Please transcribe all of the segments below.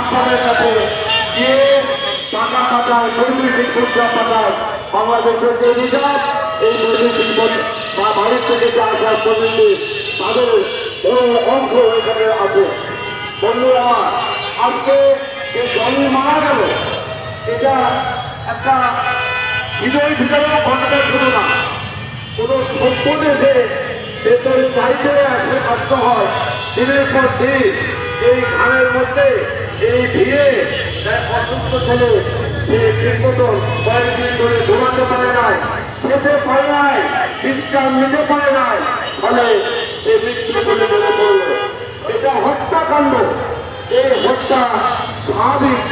আপনাদের কাছে গিয়ে টাকা পাঠায়, নৈমিত্তিক মুদ্রা পাঠায়, বাংলাদেশের যে রিজার্ভ এই নৈমিত্তিক বা ভারত থেকে যে আসা প্রতিনিধি তাদের বড় অংশ এখানে আছে। বন্ধুরা, আজকে যে জমি মারা গেল, এটা একটা হৃদয় ভিতরে ঘটনা ছিল না। কোন সভ্য দেশে বেতন চাইতে আসতে হয় দিনের পর দিন এই ঘামের মধ্যে, এই ভিড়ে অসুস্থ ছেলে সে ঠিক মতন কয়েকদিন ধরে ঘুমাতে পারে নাই, খেতে পারে নাই, বিশ্রাম নিতে পারে নাই, ফলে সে মৃত্যু বলে মনে পড়ল। এটা হত্যাকাণ্ড। এই হত্যা স্বাভাবিক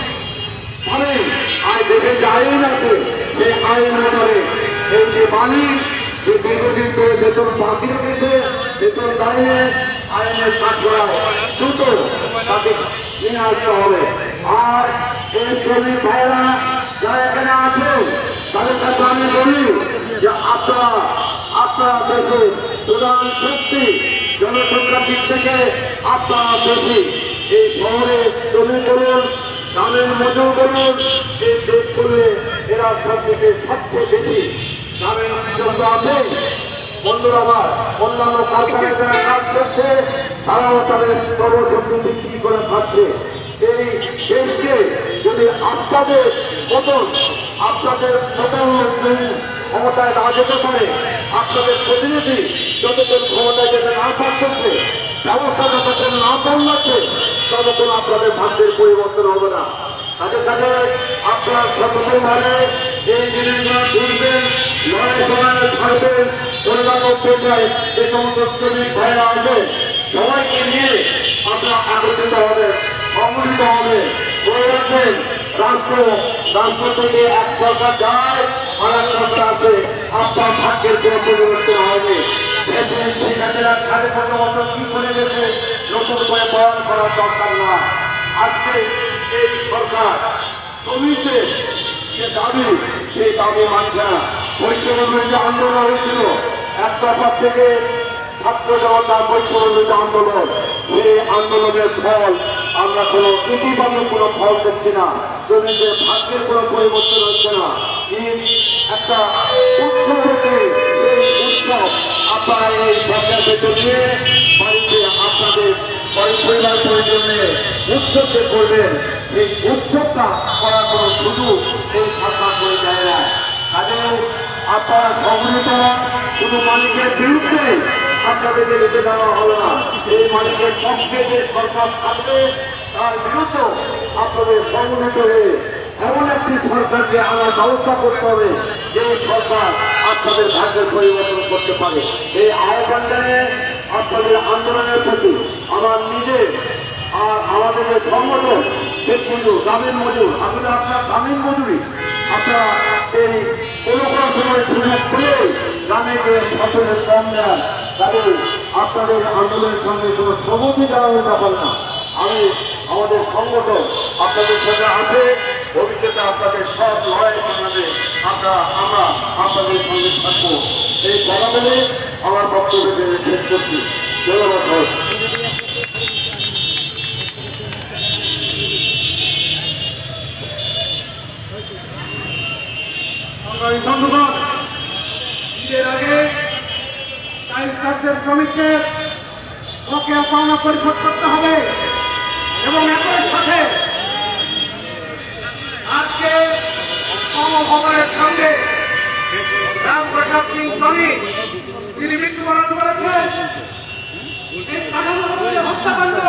মানে আর দেশে যে আইন আছে সেই আইন অনুসারে এই যে মালিক যে দীর্ঘদিন ধরে বেতন বাকি রেখেছে, বেতন দাঁড়িয়ে আইনের কাজ করায় দ্রুত তাকে নিয়ে আসতে হবে। আর এই শ্রমিক ভাইয়েরা যারা এখানে আছে তাদের কাছে আমি বলি যে আপনারা দেশে প্রধান শক্তি, জনসংখ্যার দিক থেকে আপনারা বেশি। এই শহরে শ্রমিক বলুন, গ্রামের মজুর বলুন, এই দেশ করলে এরা সব থেকে সবচেয়ে বেশি গ্রামের জন্য আছে। বন্ধুরা আমার, অন্যান্য কারখানায় যারা কাজ করছে তারাও তাদের কর্মশক্তি বিক্রি করে খাচ্ছে। এই দেশকে যদি আপনাদের মতন ক্ষমতায় না যেতে পারে, আপনাদের প্রতিনিধি যতক্ষণ ক্ষমতায় যেতে না পারতেছে, ব্যবস্থা যতক্ষণ না পাল্লাচ্ছে, ততক্ষণ আপনাদের ভাগ্যের পরিবর্তন হবে না। তাদের কাছে আপনার সচেতনভাবে এই জিনিসগুলো শুনবেন, লড়াই সময় ছাড়বেন। অন্যান্য পেশায় যে সমস্ত শ্রমিক ভাইরা আছে সবাইকে নিয়ে আপনারা একত্রিত হবেন, সংগঠিত হবেন। বলে রাখবেন, রাষ্ট্র থেকে এক সরকার যায় আর এক সরকার আছে, আপনার ভাগ্যের কোন পরিবর্তন হয়নি। শিক্ষার্থীরা 15.5 বছর কি করে গেছে, নতুন করে বয়ন করার দরকার নয়। আজকে এই সরকার শ্রমিকদের যে দাবি, সেই দাবি মানছে না। বৈষম্যের যে আন্দোলন হয়েছিল এক দফা থেকে ছাত্র জনতা বৈষম্যের আন্দোলন, সেই আন্দোলনের ফল আমরা কোন ইতিবাচক কোন ফল দেখছি না। শ্রমিকদের ভাগ্যের কোন পরিবর্তন হচ্ছে না। একটা উৎসব হচ্ছে, এই উৎসব আপনারা এই সরকার বেতন নিয়ে বাড়িতে আপনাদের পরিবার পরিজনে উৎসবকে করবেন। এই উৎসবটা করার কোন সুযোগ এই সরকার করে দেয় না। কাজে আপনারা সংগঠিত শুধু মালিকের বিরুদ্ধে আপনাদেরকে রেখে দেওয়া হলো না। এই মালিকের পক্ষে যে সরকার থাকবে তার বিরুদ্ধে আপনাদের সংগঠিত হয়ে এমন একটি সরকারকে আনার ব্যবস্থা করতে হবে যে সরকার আপনাদের ভাগ্যের পরিবর্তন করতে পারে। এই আহ্বান জানিয়ে আপনাদের আন্দোলনের প্রতি আমার নিজে আর আমাদের যে সংগঠন মজুর, গ্রামীণ মজুর, আসলে আপনার গ্রামীণ মজুরি আপনারা এই কোনো সময় সুযোগ পেলে গ্রামে যে ফসলের কম দেন, তাদের আপনাদের আন্দোলনের সঙ্গে কোনো সহমতি জানানোর ব্যাপার না। আমি আমাদের সংগঠন আপনাদের সঙ্গে আসে, ভবিষ্যতে আপনাদের সব লড়াই সংগ্রামে আমরা আপনাদের সঙ্গে থাকবো। এই কথা বলে আমার বক্তব্যকে শেষ করছি। ধন্যবাদ। বন্ধুগণ, ঈদের আগে টাইলস কার্যের শ্রমিকদের বকেয়া পাওনা পরিশোধ করতে হবে এবং একই সাথে আজকে কর্মভবনের সামনে রামপ্রসাদ সিং সনি তিনি মৃত্যুবরণ করেছেন। এই হত্যাকাণ্ড